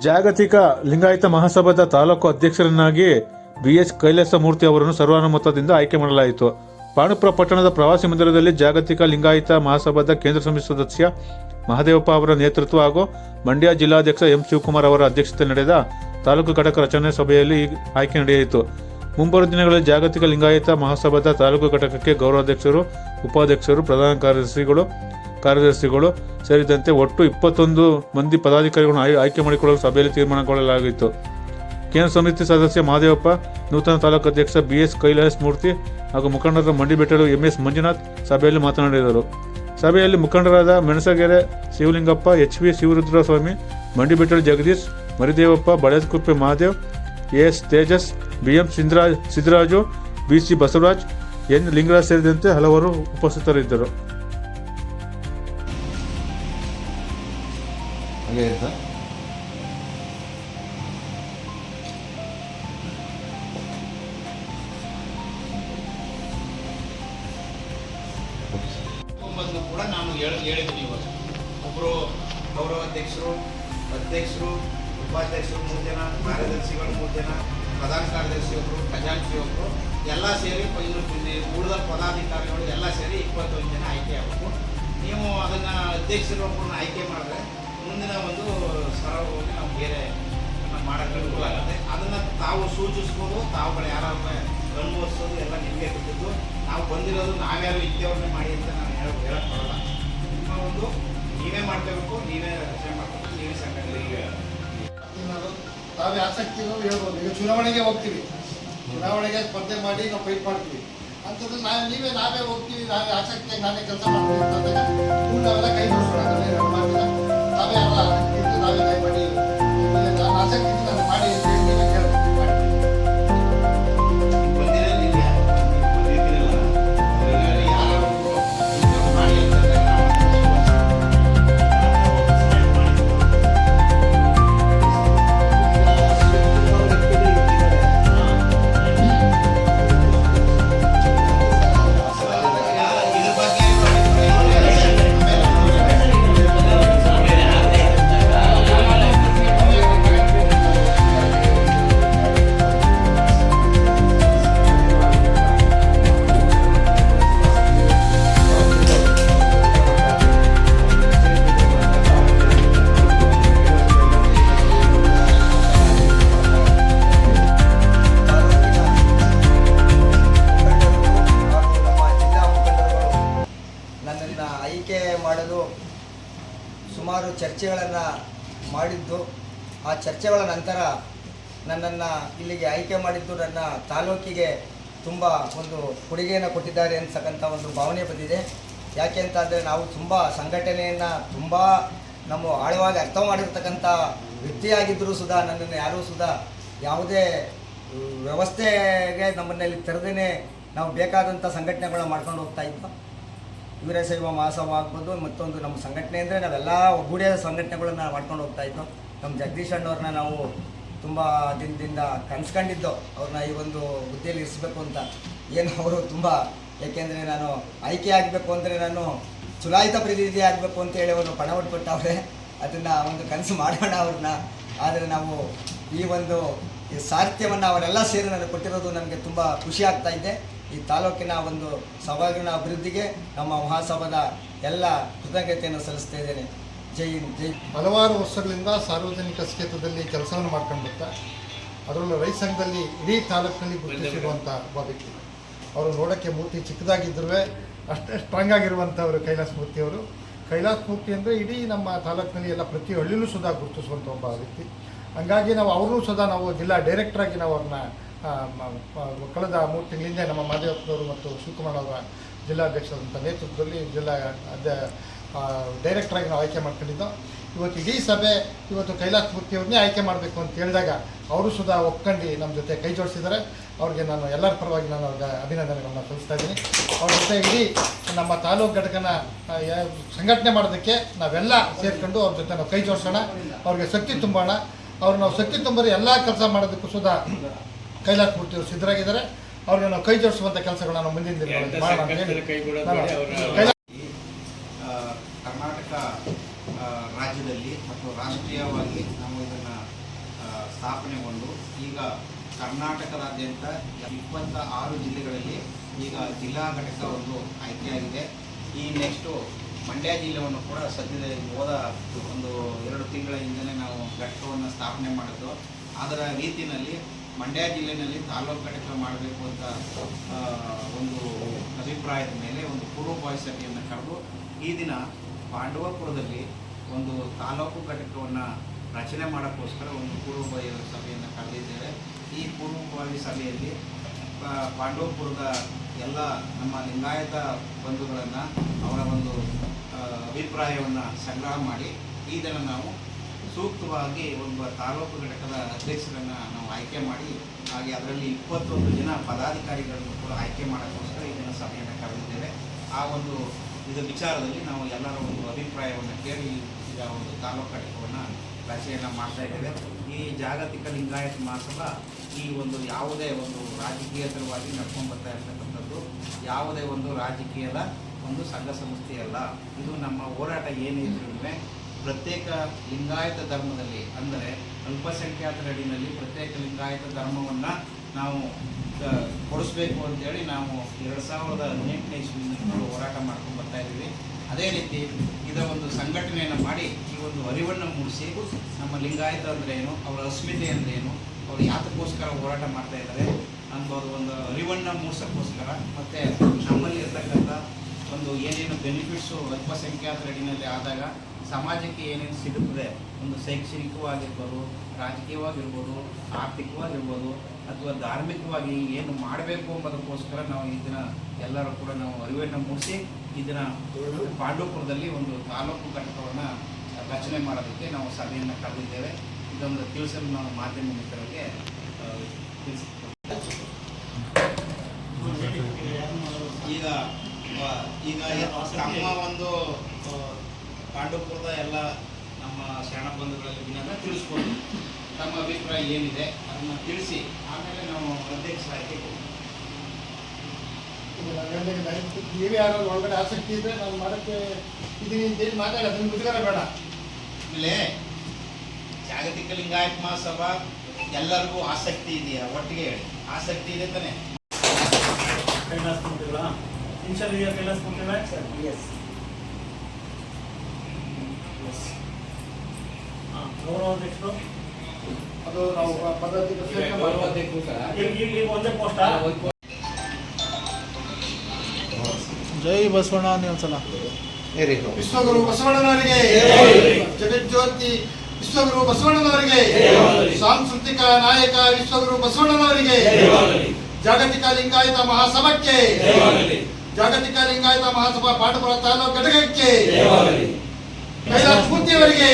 ಜಾಗತಿಕ ಲಿಂಗಾಯತ ಮಹಾಸಭಾದ ತಾಲೂಕು ಅಧ್ಯಕ್ಷರನ್ನಾಗಿ BH ಕೈಲಾಸಮೂರ್ತಿ ಅವರನ್ನು ಸರ್ವಾನುಮತದಿಂದ ಆಯ್ಕೆ ಮಾಡಲಾಯಿತು. ಪಾಂಡುಪುರ ಪಟ್ಟಣದ ಪ್ರವಾಸಿ ಮಂದಿರದಲ್ಲಿ ಜಾಗತಿಕ ಲಿಂಗಾಯತ ಮಹಾಸಭಾದ ಕೇಂದ್ರ ಸಮಿತಿ ಸದಸ್ಯ ಮಹದೇವಪ್ಪ ಅವರ ನೇತೃತ್ವ ಹಾಗೂ ಮಂಡ್ಯ ಜಿಲ್ಲಾಧ್ಯಕ್ಷ ಎಂ ಶಿವಕುಮಾರ್ ಅವರ ಅಧ್ಯಕ್ಷತೆ ನಡೆದ ತಾಲೂಕು ಘಟಕ ರಚನೆ ಸಭೆಯಲ್ಲಿ ಆಯ್ಕೆ ನಡೆಯಿತು. ಮುಂಬರುವ ದಿನಗಳಲ್ಲಿ ಜಾಗತಿಕ ಲಿಂಗಾಯತ ಮಹಾಸಭಾದ ತಾಲೂಕು ಘಟಕಕ್ಕೆ ಗೌರವಾಧ್ಯಕ್ಷರು, ಉಪಾಧ್ಯಕ್ಷರು, ಪ್ರಧಾನ ಕಾರ್ಯದರ್ಶಿಗಳು ಸೇರಿದಂತೆ ಒಟ್ಟು 21 ಮಂದಿ ಪದಾಧಿಕಾರಿಗಳನ್ನು ಆಯ್ಕೆ ಮಾಡಿಕೊಳ್ಳಲು ಸಭೆಯಲ್ಲಿ ತೀರ್ಮಾನಗೊಳ್ಳಲಾಗಿತ್ತು. ಕೇಂದ್ರ ಸಮಿತಿ ಸದಸ್ಯ ಮಹದೇವಪ್ಪ, ನೂತನ ತಾಲೂಕು ಅಧ್ಯಕ್ಷ BH ಕೈಲಾಸಮೂರ್ತಿ ಹಾಗೂ ಮುಖಂಡರಾದ ಮಂಡಿಬೆಟ್ಟಲು MS ಮಂಜುನಾಥ್ ಸಭೆಯಲ್ಲಿ ಮಾತನಾಡಿದರು. ಸಭೆಯಲ್ಲಿ ಮುಖಂಡರಾದ ಮೆಣಸಗೆರೆ Shivalingappa, HV ಶಿವರುದ್ರಸ್ವಾಮಿ, ಮಂಡಿಬೆಟ್ಟಲು Jagadish, ಮರಿದೇವಪ್ಪ, ಬಳೆದಕುಪ್ಪೆ Mahadev, AS Tejas, BM Siddaraju, BC Basavaraj, N Lingaraj ಸೇರಿದಂತೆ ಹಲವರು ಉಪಸ್ಥಿತರಿದ್ದರು. ಕೂಡ ನಾನು ಹೇಳಿದ್ದೀನಿ. ಇವಾಗ ಒಬ್ಬರು ಗೌರವಾಧ್ಯಕ್ಷರು, ಅಧ್ಯಕ್ಷರು, ಉಪಾಧ್ಯಕ್ಷರು 3 ಜನ, ಕಾರ್ಯದರ್ಶಿಗಳು 3 ಜನ, ಪ್ರಧಾನ ಕಾರ್ಯದರ್ಶಿಯೊಬ್ಬರು, ಖಜಾಂಚಿ ಒಬ್ಬರು ಎಲ್ಲ ಸೇರಿ ಉಳಿದ ಪದಾಧಿಕಾರಿಗಳು ಎಲ್ಲ ಸೇರಿ 21 ಜನ ಆಯ್ಕೆ ಆಗಬೇಕು. ನೀವು ಅದನ್ನು ಅಧ್ಯಕ್ಷರು ಒಬ್ಬರನ್ನ ಆಯ್ಕೆ ಮಾಡಿದ್ರೆ ಮುಂದಿನ ಒಂದು ಸರಳವಾಗಿ ನಾವು ಬೇರೆ ಮಾಡೋಕ್ಕೆ ಅನುಕೂಲ ಆಗುತ್ತೆ. ಅದನ್ನು ತಾವು ಸೂಚಿಸ್ಬೋದು, ತಾವುಗಳು ಯಾರಾದ್ರೂ ಅನುಭವಿಸೋದು ಎಲ್ಲ ನಿಮಗೆ ಬಿಟ್ಟಿದ್ದು. ನಾವು ಬಂದಿರೋದು ನಾವ್ಯಾರು ಇದ್ದೇವ್ರನ್ನೇ ಮಾಡಿ ಅಂತ ನಾನು ಹೇಳಕ್ಕೆ ಬರೋಲ್ಲ. ನಿಮ್ಮ ಒಂದು ನೀವೇ ಮಾಡ್ಕೋಬೇಕು, ನೀವೇ ರಚನೆ ಮಾಡ್ಬೇಕು, ನೀವೇ ಸಂಘಟನೆಗೆ ನಾವೇ ಆಸಕ್ತಿ ಹೇಳ್ಬೋದು. ಈಗ ಚುನಾವಣೆಗೆ ಹೋಗ್ತೀವಿ, ಚುನಾವಣೆಗೆ ಸ್ಪರ್ಧೆ ಮಾಡಿ ನಾವು ಫೈಟ್ ಮಾಡ್ತೀವಿ ಅಂತಂದ್ರೆ ನಾವೇ ಹೋಗ್ತೀವಿ, ನಾವೇ ಆಸಕ್ತಿಯಾಗಿ ನಾನೇ ಕೆಲಸ ಮಾಡ್ತೀವಿ ಅಂತಂದಾಗ ನಾವೆಲ್ಲ ಕೈ ಜೋಡಿಸೋಣ. ನಾವೇ ಅಲ್ಲ ನಾವೇ ಕೈ ಮಾಡಿ ನಾನು ಆಸಕ್ತಿ ನಾನು ಮಾಡಿ ಅಂತ ಹೇಳಿ ಆಯ್ಕೆ ಮಾಡಲು ಸುಮಾರು ಚರ್ಚೆಗಳನ್ನು ಮಾಡಿದ್ದು. ಆ ಚರ್ಚೆಗಳ ನಂತರ ನನ್ನನ್ನು ಇಲ್ಲಿಗೆ ಆಯ್ಕೆ ಮಾಡಿದ್ದು ನನ್ನ ತಾಲೂಕಿಗೆ ತುಂಬ ಒಂದು ಕೊಡುಗೆಯನ್ನು ಕೊಟ್ಟಿದ್ದಾರೆ ಅಂತಕ್ಕಂಥ ಒಂದು ಭಾವನೆ ಬಂದಿದೆ. ಯಾಕೆ ಅಂತ ಅಂದರೆ ನಾವು ತುಂಬ ಸಂಘಟನೆಯನ್ನು ತುಂಬ ನಮ್ಮ ಆಳವಾಗಿ ಅರ್ಥ ಮಾಡಿರ್ತಕ್ಕಂಥ ವ್ಯಕ್ತಿಯಾಗಿದ್ದರೂ ಸುಧಾ ನನ್ನನ್ನು ಯಾರೂ ಸುಧಾ ಯಾವುದೇ ವ್ಯವಸ್ಥೆಗೆ ನಮ್ಮನ್ನಲ್ಲಿ ತೆರೆದೇ ನಾವು ಬೇಕಾದಂಥ ಸಂಘಟನೆಗಳನ್ನ ಮಾಡ್ಕೊಂಡು ಹೋಗ್ತಾ ಇದ್ವು. ವೀರಶೈವ ಮಹಾಸಭಾ ಆಗ್ಬೋದು, ಮತ್ತೊಂದು ನಮ್ಮ ಸಂಘಟನೆ ಅಂದರೆ ನಾವೆಲ್ಲ ಒಗ್ಗೂಡಿಯ ಸಂಘಟನೆಗಳನ್ನ ಮಾಡ್ಕೊಂಡು ಹೋಗ್ತಾ ಇದ್ದೋ. ನಮ್ಮ ಜಗದೀಶ್ ಅಣ್ಣವ್ರನ್ನ ನಾವು ತುಂಬ ದಿನದಿಂದ ಕನ್ಸ್ಕೊಂಡಿದ್ದೋ, ಅವ್ರನ್ನ ಈ ಒಂದು ಹುದ್ದೆಯಲ್ಲಿ ಇರಿಸಬೇಕು ಅಂತ. ಏನು ಅವರು ತುಂಬ, ಏಕೆಂದರೆ ನಾನು ಆಯ್ಕೆ ಆಗಬೇಕು ಅಂದರೆ ನಾನು ಚುನಾಯಿತ ಪ್ರತಿನಿಧಿ ಆಗಬೇಕು ಅಂತೇಳಿ ಅವರು ಪಣವಟ್ಟು ಕೊಟ್ಟವ್ರೆ. ಅದನ್ನು ಒಂದು ಕನಸು ಮಾಡೋಣ ಅವ್ರನ್ನ. ಆದರೆ ನಾವು ಈ ಒಂದು ಸಾಹಿತ್ಯವನ್ನು ಅವರೆಲ್ಲ ಸೇರಿ ನನಗೆ ಕೊಟ್ಟಿರೋದು ನನಗೆ ತುಂಬ ಖುಷಿ ಆಗ್ತಾ ಇದೆ. ಈ ತಾಲೂಕಿನ ಒಂದು ಸಭಾಗಿನ ಅಭಿವೃದ್ಧಿಗೆ ನಮ್ಮ ಮಹಾಸಭಾದ ಎಲ್ಲ ಕೃತಜ್ಞತೆಯನ್ನು ಸಲ್ಲಿಸ್ತಾ ಇದ್ದೇನೆ. ಜೈ ಜೈ. ಹಲವಾರು ವರ್ಷಗಳಿಂದ ಸಾರ್ವಜನಿಕ ಕ್ಷೇತ್ರದಲ್ಲಿ ಕೆಲಸವನ್ನು ಮಾಡ್ಕೊಂಡು ಬರ್ತಾ, ಅದರಲ್ಲೂ ರೈತ ಸಂಘದಲ್ಲಿ ಇಡೀ ತಾಲೂಕಿನಲ್ಲಿ ಗುರುತಿಸಿರುವಂಥ ಒಬ್ಬ ವ್ಯಕ್ತಿ. ಅವರು ನೋಡೋಕ್ಕೆ ಮೂರ್ತಿ ಚಿಕ್ಕದಾಗಿದ್ದರೂ ಅಷ್ಟೇ ಸ್ಟ್ರಾಂಗ್ ಆಗಿರುವಂಥವರು ಕೈಲಾಸಮೂರ್ತಿಯವರು. ಕೈಲಾಸಮೂರ್ತಿ ಅಂದರೆ ಇಡೀ ನಮ್ಮ ತಾಲೂಕಿನಲ್ಲಿ ಎಲ್ಲ ಪ್ರತಿ ಹಳ್ಳಿಲೂ ಸುಧಾ ಗುರುತಿಸುವಂಥ ಒಬ್ಬ ವ್ಯಕ್ತಿ. ಹಂಗಾಗಿ ನಾವು ಅವ್ರನ್ನೂ ಸುಧಾ ನಾವು ಜಿಲ್ಲಾ ಡೈರೆಕ್ಟ್ರಾಗಿ ನಾವು ಅವ್ರನ್ನ ಕಳೆದ 3 ತಿಂಗಳಿಂದ ನಮ್ಮ ಮಹದೇವಪ್ಪನವರು ಮತ್ತು ಶಿವಕುಮಾರ್ ಅವರ ಜಿಲ್ಲಾಧ್ಯಕ್ಷರಂಥ ನೇತೃತ್ವದಲ್ಲಿ ಜಿಲ್ಲಾ ಡೈರೆಕ್ಟ್ರಾಗಿ ನಾವು ಆಯ್ಕೆ ಮಾಡ್ಕೊಂಡಿದ್ದೋ. ಇವತ್ತು ಇಡೀ ಸಭೆ ಇವತ್ತು ಕೈಲಾಸಮೂರ್ತಿಯವ್ರನ್ನೇ ಆಯ್ಕೆ ಮಾಡಬೇಕು ಅಂತ ಹೇಳಿದಾಗ ಅವರು ಸುಧಾ ಒಪ್ಕೊಂಡು ನಮ್ಮ ಜೊತೆ ಕೈ ಜೋಡಿಸಿದ್ದಾರೆ. ಅವ್ರಿಗೆ ನಾನು ಎಲ್ಲರ ಪರವಾಗಿ ನಾನು ಅವ್ರಿಗೆ ಅಭಿನಂದನೆಗಳನ್ನ ಸಲ್ಲಿಸ್ತಾ ಇದ್ದೀನಿ. ಅವ್ರ ಜೊತೆ ಇಡೀ ನಮ್ಮ ತಾಲೂಕು ಘಟಕನ ಸಂಘಟನೆ ಮಾಡೋದಕ್ಕೆ ನಾವೆಲ್ಲ ಸೇರಿಕೊಂಡು ಅವ್ರ ಜೊತೆ ನಾವು ಕೈ ಜೋಡಿಸೋಣ, ಅವ್ರಿಗೆ ಶಕ್ತಿ ತುಂಬೋಣ. ಅವ್ರು ನಾವು ಶಕ್ತಿ ತುಂಬಿದ್ರೆ ಎಲ್ಲ ಕೆಲಸ ಮಾಡೋದಕ್ಕೂ ಸುಧಾ ಕೈಲಾಸಮೂರ್ತಿಯವರು ಸಿದ್ಧರಾಗಿದ್ದಾರೆ. ಅವ್ರಿಗೆ ನಾವು ಕೈ ಜೋಡಿಸುವಂಥ ಕೆಲಸಗಳನ್ನ ನಾವು ಮುಂದಿನ ದಿನಗಳಲ್ಲಿ ಮಾಡೋಣ ಅಂತ ಹೇಳಿ. ಕರ್ನಾಟಕ ರಾಜ್ಯದಲ್ಲಿ ಮತ್ತು ರಾಷ್ಟ್ರೀಯವಾಗಿ ನಾವು ಇದನ್ನು ಸ್ಥಾಪನೆಗೊಂಡು ಈಗ ಕರ್ನಾಟಕದಾದ್ಯಂತ 26 ಜಿಲ್ಲೆಗಳಲ್ಲಿ ಈಗ ಜಿಲ್ಲಾ ಘಟಕ ಒಂದು ಆಯ್ಕೆಯಾಗಿದೆ. ಈ ನೆಕ್ಸ್ಟು ಮಂಡ್ಯ ಜಿಲ್ಲೆಯನ್ನು ಕೂಡ ಸದ್ಯದಲ್ಲಿ ಹೋದ ಒಂದು 2 ತಿಂಗಳ ಹಿಂದೆ ನಾವು ಘಟಕವನ್ನು ಸ್ಥಾಪನೆ ಮಾಡಿದ್ದು. ಅದರ ರೀತಿಯಲ್ಲಿ ಮಂಡ್ಯ ಜಿಲ್ಲೆಯಲ್ಲಿ ತಾಲೂಕು ಘಟಕ ಮಾಡಬೇಕು ಅಂತ ಒಂದು ಅಭಿಪ್ರಾಯದ ಮೇಲೆ ಒಂದು ಪೂರ್ವಭಾವಿ ಸಭೆಯನ್ನು ಕರೆದು ಈ ದಿನ ಪಾಂಡವಪುರದಲ್ಲಿ ಒಂದು ತಾಲೂಕು ಘಟಕವನ್ನು ರಚನೆ ಮಾಡೋಕ್ಕೋಸ್ಕರ ಒಂದು ಪೂರ್ವಭಾವಿ ಸಭೆಯನ್ನು ಕರೆದಿದ್ದೇವೆ. ಈ ಪೂರ್ವಭಾವಿ ಸಭೆಯಲ್ಲಿ ಪಾಂಡವಪುರದ ಎಲ್ಲ ನಮ್ಮ ಲಿಂಗಾಯತ ಬಂಧುಗಳನ್ನು ಅವರ ಒಂದು ಅಭಿಪ್ರಾಯವನ್ನು ಸಂಗ್ರಹ ಮಾಡಿ ಈ ದಿನ ನಾವು ಸೂಕ್ತವಾಗಿ ಒಂದು ತಾಲೂಕು ಘಟಕದ ಅಧ್ಯಕ್ಷರನ್ನು ನಾವು ಆಯ್ಕೆ ಮಾಡಿ ಹಾಗೆ ಅದರಲ್ಲಿ 21 ಜನ ಪದಾಧಿಕಾರಿಗಳನ್ನು ಕೂಡ ಆಯ್ಕೆ ಮಾಡೋಕ್ಕೋಸ್ಕರ ಈ ದಿನ ಸಭೆಯನ್ನು ಕರೆದಿದ್ದೇವೆ. ಆ ಒಂದು ಇದರ ವಿಚಾರದಲ್ಲಿ ನಾವು ಎಲ್ಲರ ಒಂದು ಅಭಿಪ್ರಾಯವನ್ನು ಕೇಳಿ ಈಗ ಒಂದು ತಾಲೂಕು ಘಟಕವನ್ನು ರಚನೆಯನ್ನು ಮಾಡ್ತಾ ಇದ್ದೇವೆ. ಈ ಜಾಗತಿಕ ಲಿಂಗಾಯತ ಮಹಾಸಭಾ ಈ ಒಂದು ಯಾವುದೇ ಒಂದು ರಾಜಕೀಯೇತರವಾಗಿ ನಡ್ಕೊಂಡು ಬರ್ತಾ ಇರ್ತಕ್ಕಂಥದ್ದು, ಯಾವುದೇ ಒಂದು ರಾಜಕೀಯದ ಒಂದು ಸಂಘ ಸಂಸ್ಥೆಯಲ್ಲ. ಇದು ನಮ್ಮ ಹೋರಾಟ ಏನಿದ್ರೂ ಪ್ರತ್ಯೇಕ ಲಿಂಗಾಯತ ಧರ್ಮದಲ್ಲಿ ಅಂದರೆ ಅಲ್ಪಸಂಖ್ಯಾತರ ಅಡಿಯಲ್ಲಿ ಪ್ರತ್ಯೇಕ ಲಿಂಗಾಯತ ಧರ್ಮವನ್ನು ನಾವು ಕೊಡಿಸ್ಬೇಕು ಅಂತೇಳಿ ನಾವು 2018ನೇ ಇಸ್ವಿಯಿಂದ ಹೋರಾಟ ಮಾಡ್ಕೊಂಡು ಬರ್ತಾ ಇದ್ದೀವಿ. ಅದೇ ರೀತಿ ಇದರ ಒಂದು ಸಂಘಟನೆಯನ್ನು ಮಾಡಿ ಈ ಒಂದು ಅರಿವನ್ನು ಮೂಡಿಸಿ ನಮ್ಮ ಲಿಂಗಾಯತ ಅಂದರೆ ಏನು, ಅವರ ಅಸ್ಮಿತೆ ಅಂದರೆ ಏನು, ಅವರು ಯಾತಕ್ಕೋಸ್ಕರ ಹೋರಾಟ ಮಾಡ್ತಾ ಇದ್ದಾರೆ ಅನ್ನೋದು ಒಂದು ಅರಿವನ್ನು ಮೂಡಿಸೋಕ್ಕೋಸ್ಕರ ಮತ್ತು ನಮ್ಮಲ್ಲಿ ಇರ್ತಕ್ಕಂಥ ಒಂದು ಏನೇನು ಬೆನಿಫಿಟ್ಸು ಅಲ್ಪಸಂಖ್ಯಾತರ ಅಡಿನಲ್ಲಿ ಆದಾಗ ಸಮಾಜಕ್ಕೆ ಏನೇನು ಸಿಗುತ್ತದೆ, ಒಂದು ಶೈಕ್ಷಣಿಕವಾಗಿರ್ಬೋದು, ರಾಜಕೀಯವಾಗಿರ್ಬೋದು, ಆರ್ಥಿಕವಾಗಿರ್ಬೋದು ಅಥವಾ ಧಾರ್ಮಿಕವಾಗಿ ಏನು ಮಾಡಬೇಕು ಎಂಬುದಕ್ಕೋಸ್ಕರ ನಾವು ಈ ದಿನ ಎಲ್ಲರೂ ಕೂಡ ನಾವು ಅರಿವನ್ನು ಮೂಡಿಸಿ ಈ ದಿನ ಪಾಂಡವಪುರದಲ್ಲಿ ಒಂದು ತಾಲೂಕು ಘಟಕವನ್ನು ರಚನೆ ಮಾಡೋದಕ್ಕೆ ನಾವು ಸಭೆಯನ್ನು ಕರೆದಿದ್ದೇವೆ. ಇದೊಂದು ತಿಳಿಸಲು ನಾವು ಮಾಧ್ಯಮ ಮಿತ್ರರಿಗೆ ಈಗ ತಮ್ಮ ಒಂದು ಪಾಂಡವಪುರದ ಎಲ್ಲ ನಮ್ಮ ಶರಣ ಬಂಧುಗಳಲ್ಲಿ ವಿನಂತಿ ತಿಳಿಸ್ಕೊಂಡು ತಮ್ಮ ಅಭಿಪ್ರಾಯ ಏನಿದೆ ಅದನ್ನು ತಿಳಿಸಿ ಆಮೇಲೆ ನಾವು ಅಧ್ಯಕ್ಷ ಆಯ್ಕೆ ನೀವೇ ಯಾರು ಒಳಗಡೆ ಆಸಕ್ತಿ ಇದ್ದರೆ ನಾನು ಮಾಡೋಕ್ಕೆ ಇದೀನಿ ಅಂತೇಳಿ ಮಾತಾಡಿ ಅದನ್ನು ಮುಜುಗರ ಬೇಡ. ಆಮೇಲೆ ಜಾಗತಿಕ ಲಿಂಗಾಯತ ಮಹಾಸಭಾ ಎಲ್ಲರಿಗೂ ಆಸಕ್ತಿ ಇದೆಯಾ? ಒಟ್ಟಿಗೆ ಹೇಳಿ. ಆಸಕ್ತಿ ಇದೆ ತಾನೆ? ಕೈಲಾಸ ಮೂರ್ತಿಗಳ ಇನ್ಶಾಲ್ಲಾಹ ಕೈಲಾಸ ಮೂರ್ತಿಗಳ ಸರ್ ಎಸ್ ಗೌರವಾಧ್ಯಕ್ಷರು ಅದು ನಾವು ಪದ್ಧತಿ ಈಗ ಒಂದೇ ಪೋಸ್ಟಾ? ಜೈ ಬಸವಣ್ಣ ಒಂದ್ಸಲ ವಿಶ್ವಗುರು ಬಸವಣ್ಣನವರಿಗೆ, ಜಗಜ್ಯೋತಿ ವಿಶ್ವಗುರು ಬಸವಣ್ಣನವರಿಗೆ, ಸಾಂಸ್ಕೃತಿಕ ನಾಯಕ ವಿಶ್ವಗುರು ಬಸವಣ್ಣನವರಿಗೆ, ಜಾಗತಿಕ ಲಿಂಗಾಯತ ಮಹಾಸಭಕ್ಕೆ, ಜಾಗತಿಕ ಲಿಂಗಾಯತ ಮಹಾಸಭಾ ಪಾಂಡವಪುರ ತಾಲೂಕು ಘಟಕಕ್ಕೆ, ಕೈಲಾಸ ಮೂರ್ತಿಯವರಿಗೆ